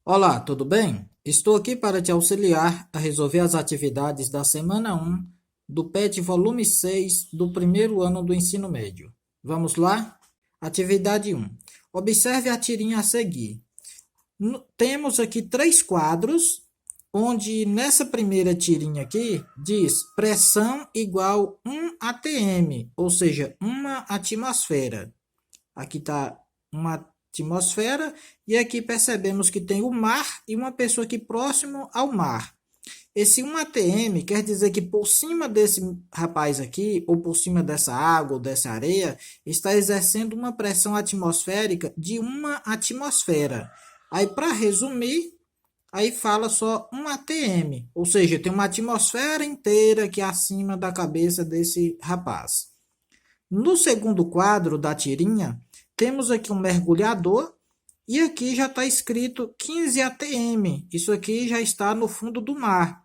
Olá, tudo bem? Estou aqui para te auxiliar a resolver as atividades da semana 1 do PET volume 6 do primeiro ano do ensino médio. Vamos lá? Atividade 1. Observe a tirinha a seguir. Temos aqui três quadros, onde nessa primeira tirinha aqui diz pressão igual 1 atm, ou seja, uma atmosfera. Aqui está uma atmosfera e aqui percebemos que tem o mar e uma pessoa aqui próximo ao mar. Esse 1 atm quer dizer que por cima desse rapaz aqui, ou por cima dessa água ou dessa areia, está exercendo uma pressão atmosférica de uma atmosfera. Aí, para resumir, aí fala só 1 atm, ou seja, tem uma atmosfera inteira aqui acima da cabeça desse rapaz. No segundo quadro da tirinha, temos aqui um mergulhador e aqui já está escrito 15 atm. Isso aqui já está no fundo do mar.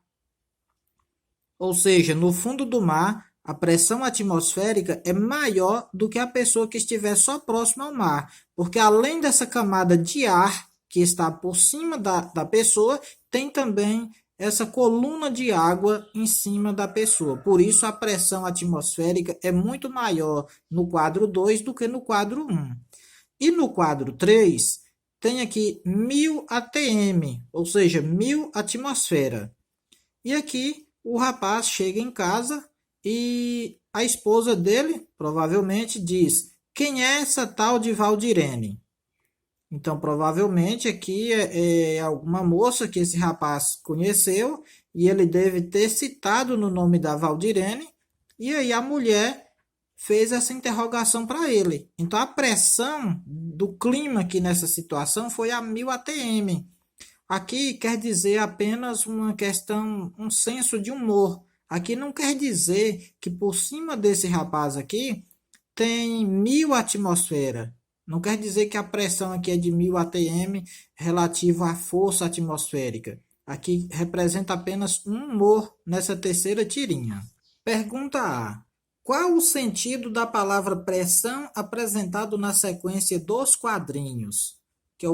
Ou seja, no fundo do mar, a pressão atmosférica é maior do que a pessoa que estiver só próxima ao mar. Porque além dessa camada de ar que está por cima da pessoa, tem também essa coluna de água em cima da pessoa. Por isso, a pressão atmosférica é muito maior no quadro 2 do que no quadro 1. E no quadro 3, tem aqui 1000 atm, ou seja, 1000 atmosfera. E aqui o rapaz chega em casa e a esposa dele provavelmente diz: quem é essa tal de Valdirene? Então, provavelmente aqui é alguma moça que esse rapaz conheceu e ele deve ter citado no nome da Valdirene. E aí a mulher fez essa interrogação para ele. Então, a pressão do clima aqui nessa situação foi a 1000 atm. Aqui quer dizer apenas uma questão, um senso de humor. Aqui não quer dizer que por cima desse rapaz aqui tem 1000 atmosfera. Não quer dizer que a pressão aqui é de 1000 atm relativo à força atmosférica. Aqui representa apenas um humor nessa terceira tirinha. Pergunta A. Qual o sentido da palavra pressão apresentado na sequência dos quadrinhos? Que é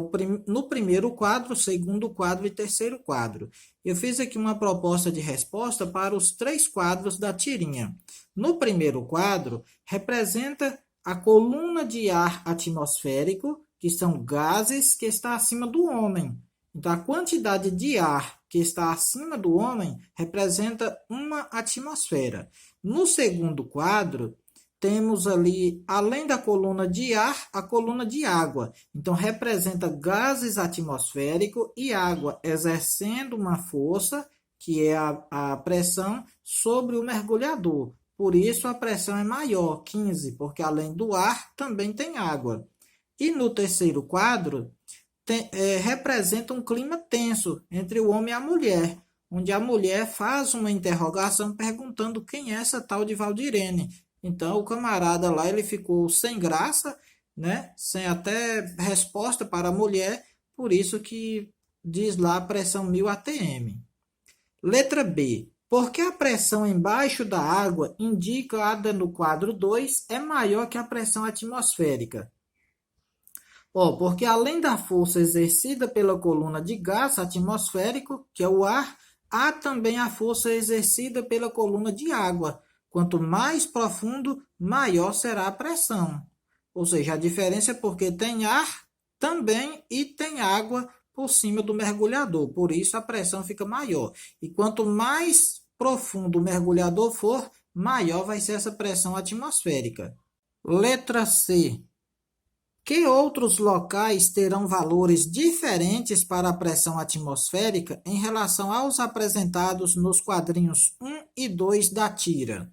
no primeiro quadro, segundo quadro e terceiro quadro. Eu fiz aqui uma proposta de resposta para os três quadros da tirinha. No primeiro quadro, representa a coluna de ar atmosférico, que são gases que está acima do homem. Então, a quantidade de ar que está acima do homem representa uma atmosfera. No segundo quadro, temos ali, além da coluna de ar, a coluna de água. Então, representa gases atmosféricos e água exercendo uma força, que é a pressão, sobre o mergulhador. Por isso, a pressão é maior, 15, porque além do ar, também tem água. E no terceiro quadro, representa um clima tenso entre o homem e a mulher, onde a mulher faz uma interrogação perguntando quem é essa tal de Valdirene. Então, o camarada lá ele ficou sem graça, né? Sem até resposta para a mulher, por isso que diz lá a pressão 1000 atm. Letra B. Porque a pressão embaixo da água, indicada no quadro 2, é maior que a pressão atmosférica? Porque além da força exercida pela coluna de gás atmosférico, que é o ar, há também a força exercida pela coluna de água. Quanto mais profundo, maior será a pressão. Ou seja, a diferença é porque tem ar também e tem água por cima do mergulhador. Por isso a pressão fica maior. E quanto mais profundo o mergulhador for, maior vai ser essa pressão atmosférica. Letra C. Que outros locais terão valores diferentes para a pressão atmosférica em relação aos apresentados nos quadrinhos 1 e 2 da tira?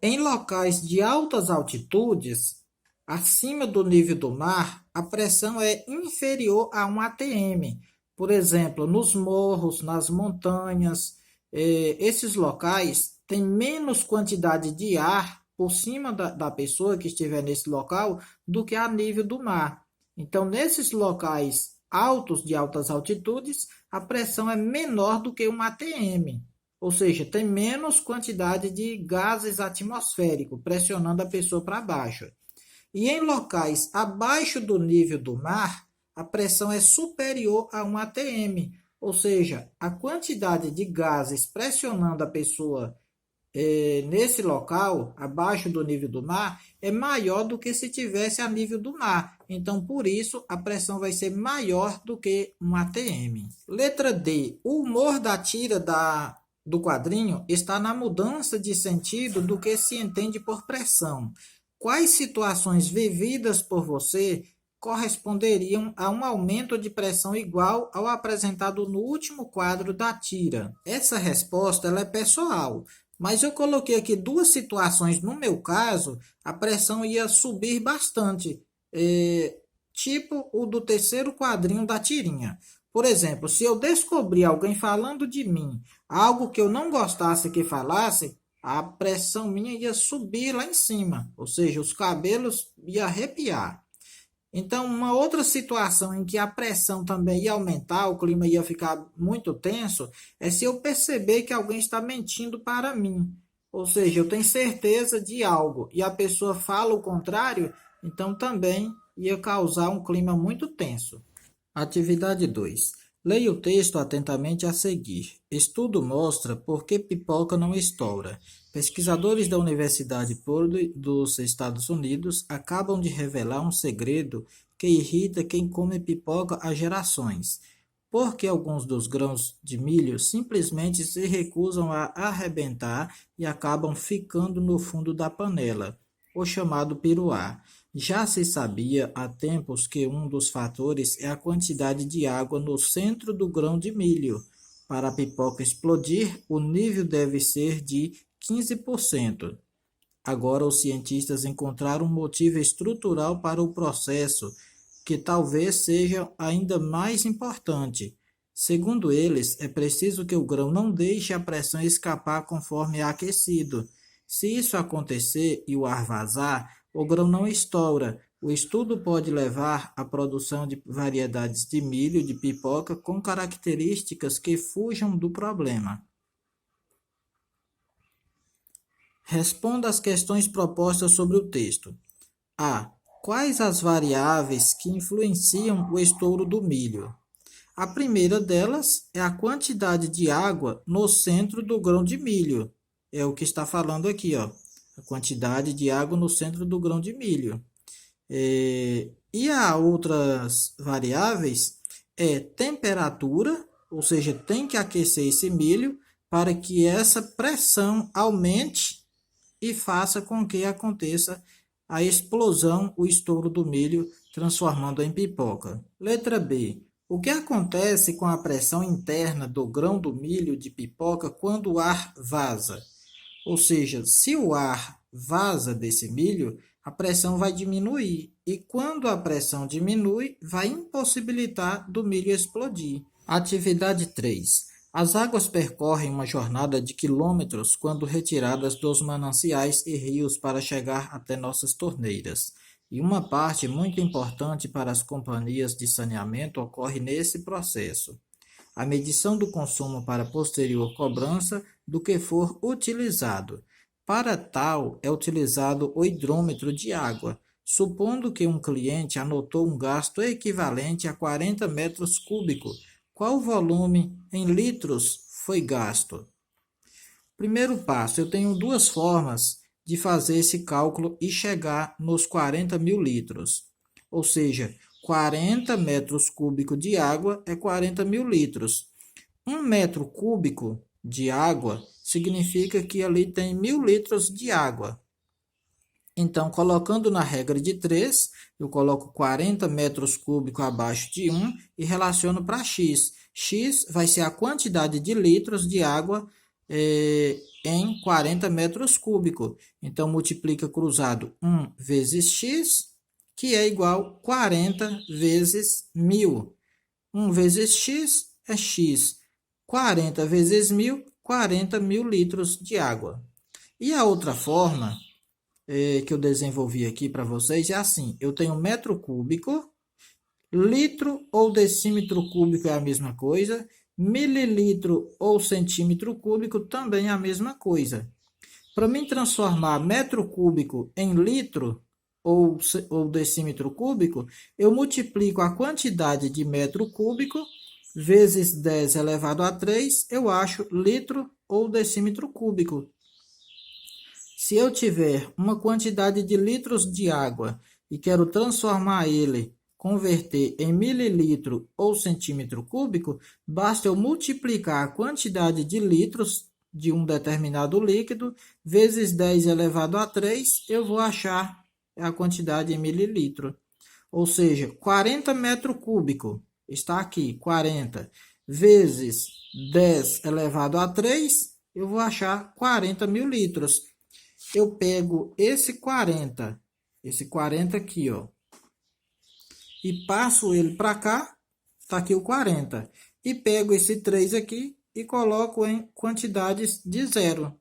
Em locais de altas altitudes, acima do nível do mar, a pressão é inferior a 1 atm. Por exemplo, nos morros, nas montanhas, esses locais têm menos quantidade de ar por cima da pessoa que estiver nesse local do que a nível do mar. Então, nesses locais altos, de altas altitudes, a pressão é menor do que 1 atm. Ou seja, tem menos quantidade de gases atmosféricos pressionando a pessoa para baixo. E em locais abaixo do nível do mar, a pressão é superior a 1 atm, ou seja, a quantidade de gases pressionando a pessoa nesse local, abaixo do nível do mar, é maior do que se tivesse a nível do mar. Então, por isso, a pressão vai ser maior do que 1 atm. Letra D. O humor da tira do quadrinho está na mudança de sentido do que se entende por pressão. Quais situações vividas por você corresponderiam a um aumento de pressão igual ao apresentado no último quadro da tira? Essa resposta ela é pessoal, mas eu coloquei aqui duas situações. No meu caso, a pressão ia subir bastante, tipo o do terceiro quadrinho da tirinha. Por exemplo, se eu descobrir alguém falando de mim, algo que eu não gostasse que falasse, a pressão minha ia subir lá em cima, ou seja, os cabelos iam arrepiar. Então, uma outra situação em que a pressão também ia aumentar, o clima ia ficar muito tenso, é se eu perceber que alguém está mentindo para mim. Ou seja, eu tenho certeza de algo e a pessoa fala o contrário, então também ia causar um clima muito tenso. Atividade 2. Leia o texto atentamente a seguir. Estudo mostra por que pipoca não estoura. Pesquisadores da Universidade Purdue dos Estados Unidos acabam de revelar um segredo que irrita quem come pipoca há gerações. Porque alguns dos grãos de milho simplesmente se recusam a arrebentar e acabam ficando no fundo da panela, o chamado piruá. Já se sabia há tempos que um dos fatores é a quantidade de água no centro do grão de milho. Para a pipoca explodir, o nível deve ser de 15%. Agora, os cientistas encontraram um motivo estrutural para o processo, que talvez seja ainda mais importante. Segundo eles, é preciso que o grão não deixe a pressão escapar conforme é aquecido. Se isso acontecer e o ar vazar, o grão não estoura. O estudo pode levar à produção de variedades de milho de pipoca com características que fujam do problema. Responda às questões propostas sobre o texto. A. Quais as variáveis que influenciam o estouro do milho? A primeira delas é a quantidade de água no centro do grão de milho. É o que está falando aqui, ó. A quantidade de água no centro do grão de milho. E há outras variáveis, temperatura, ou seja, tem que aquecer esse milho para que essa pressão aumente e faça com que aconteça a explosão, o estouro do milho, transformando em pipoca. Letra B. O que acontece com a pressão interna do grão do milho de pipoca quando o ar vaza? Ou seja, se o ar vaza desse milho, a pressão vai diminuir. E quando a pressão diminui, vai impossibilitar do milho explodir. Atividade 3. As águas percorrem uma jornada de quilômetros quando retiradas dos mananciais e rios para chegar até nossas torneiras. E uma parte muito importante para as companhias de saneamento ocorre nesse processo. A medição do consumo para posterior cobrança do que for utilizado. Para tal, é utilizado o hidrômetro de água, supondo que um cliente anotou um gasto equivalente a 40 metros cúbicos. Qual volume em litros foi gasto? Primeiro passo, eu tenho duas formas de fazer esse cálculo e chegar nos 40 mil litros. Ou seja, 40 metros cúbicos de água é 40 mil litros. 1 metro cúbico de água significa que ali tem 1.000 litros de água. Então, colocando na regra de 3, eu coloco 40 metros cúbicos abaixo de 1 e relaciono para x. X vai ser a quantidade de litros de água em 40 metros cúbicos. Então, multiplica cruzado 1 vezes x, que é igual a 40 vezes 1.000. 1 vezes x é x. 40 vezes 1.000, 40 mil litros de água. E a outra forma que eu desenvolvi aqui para vocês é assim: eu tenho metro cúbico, litro ou decímetro cúbico é a mesma coisa, mililitro ou centímetro cúbico também é a mesma coisa. Para mim transformar metro cúbico em litro, ou decímetro cúbico, eu multiplico a quantidade de metro cúbico vezes 10 elevado a 3, eu acho litro ou decímetro cúbico. Se eu tiver uma quantidade de litros de água e quero transformar ele, converter em mililitro ou centímetro cúbico, basta eu multiplicar a quantidade de litros de um determinado líquido vezes 10 elevado a 3, eu vou achar a quantidade em mililitro. Ou seja, 40 metros cúbicos, está aqui, 40, vezes 10 elevado a 3, eu vou achar 40 mil litros. Eu pego esse 40 aqui, ó, e passo ele para cá, tá aqui o 40. E pego esse 3 aqui e coloco em quantidades de zero,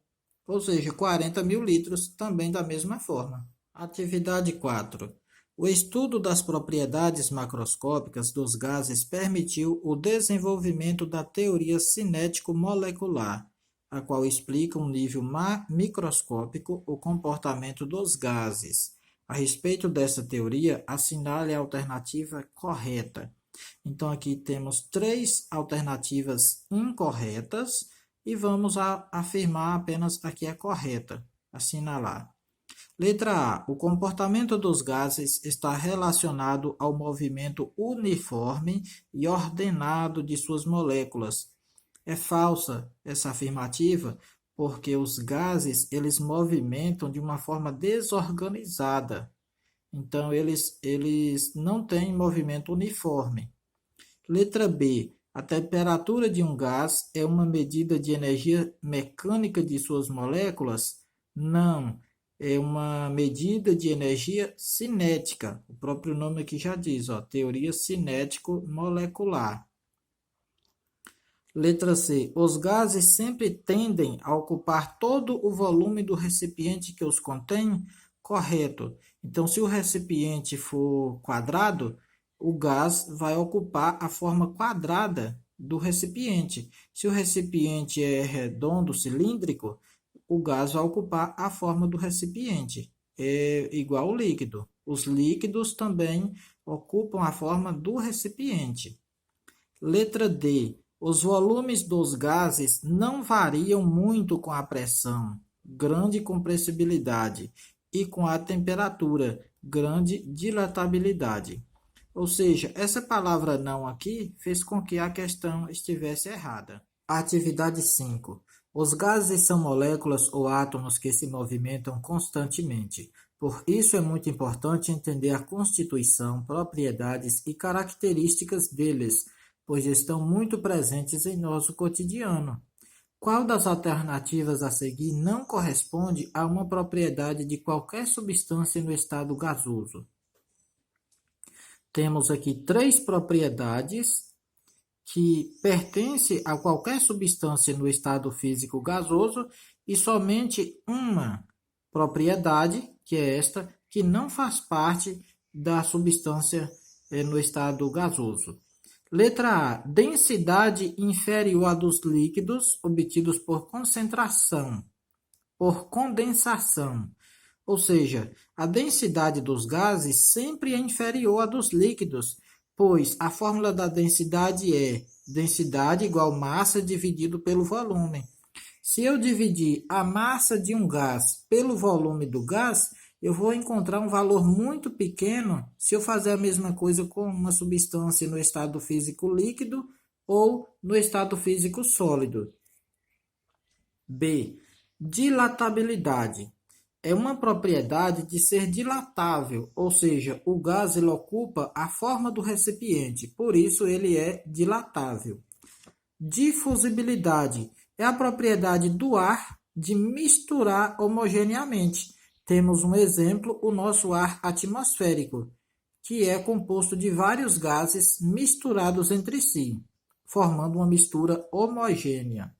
ou seja, 40 mil litros, também da mesma forma. Atividade 4. O estudo das propriedades macroscópicas dos gases permitiu o desenvolvimento da teoria cinético-molecular, a qual explica um nível microscópico o comportamento dos gases. A respeito dessa teoria, assinale a alternativa correta. Então, aqui temos 3 alternativas incorretas e vamos afirmar apenas a que é correta. Assinalar. Letra A. O comportamento dos gases está relacionado ao movimento uniforme e ordenado de suas moléculas. É falsa essa afirmativa, porque os gases eles movimentam de uma forma desorganizada. Então, eles não têm movimento uniforme. Letra B. A temperatura de um gás é uma medida de energia mecânica de suas moléculas? Não. É uma medida de energia cinética. O próprio nome aqui já diz, ó, teoria cinético-molecular. Letra C. Os gases sempre tendem a ocupar todo o volume do recipiente que os contém? Correto. Então, se o recipiente for quadrado, o gás vai ocupar a forma quadrada do recipiente. Se o recipiente é redondo, cilíndrico, o gás vai ocupar a forma do recipiente. É igual ao líquido. Os líquidos também ocupam a forma do recipiente. Letra D. Os volumes dos gases não variam muito com a pressão, grande compressibilidade, e com a temperatura, grande dilatabilidade. Ou seja, essa palavra não aqui fez com que a questão estivesse errada. Atividade 5. Os gases são moléculas ou átomos que se movimentam constantemente. Por isso é muito importante entender a constituição, propriedades e características deles, pois estão muito presentes em nosso cotidiano. Qual das alternativas a seguir não corresponde a uma propriedade de qualquer substância no estado gasoso? Temos aqui 3 propriedades que pertencem a qualquer substância no estado físico gasoso e somente uma propriedade, que é esta, que não faz parte da substância no estado gasoso. Letra A. Densidade inferior à dos líquidos obtidos por concentração, por condensação. Ou seja, a densidade dos gases sempre é inferior à dos líquidos, pois a fórmula da densidade é densidade igual massa dividido pelo volume. Se eu dividir a massa de um gás pelo volume do gás, eu vou encontrar um valor muito pequeno se eu fazer a mesma coisa com uma substância no estado físico líquido ou no estado físico sólido. B. Dilatabilidade. É uma propriedade de ser dilatável, ou seja, o gás ele ocupa a forma do recipiente, por isso ele é dilatável. Difusibilidade é a propriedade do ar de misturar homogeneamente. Temos um exemplo, o nosso ar atmosférico, que é composto de vários gases misturados entre si, formando uma mistura homogênea.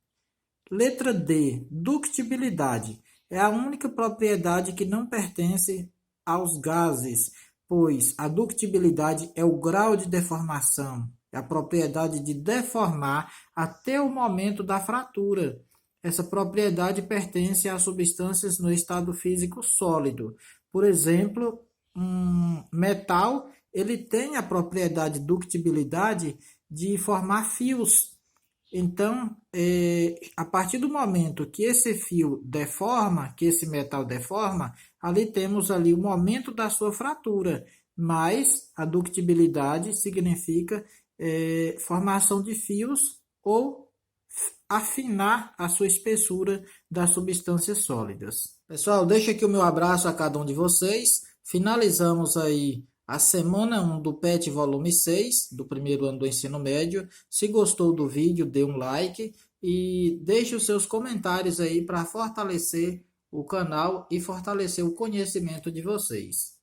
Letra D. Ductibilidade. É a única propriedade que não pertence aos gases, pois a ductibilidade é o grau de deformação, é a propriedade de deformar até o momento da fratura. Essa propriedade pertence a substâncias no estado físico sólido. Por exemplo, um metal, ele tem a propriedade ductibilidade de formar fios. Então, a partir do momento que esse fio deforma, que esse metal deforma, ali temos ali o momento da sua fratura, mas a ductibilidade significa formação de fios ou afinar a sua espessura das substâncias sólidas. Pessoal, deixo aqui o meu abraço a cada um de vocês. Finalizamos aí a semana 1 do PET volume 6, do primeiro ano do ensino médio. Se gostou do vídeo, dê um like e deixe os seus comentários aí para fortalecer o canal e fortalecer o conhecimento de vocês.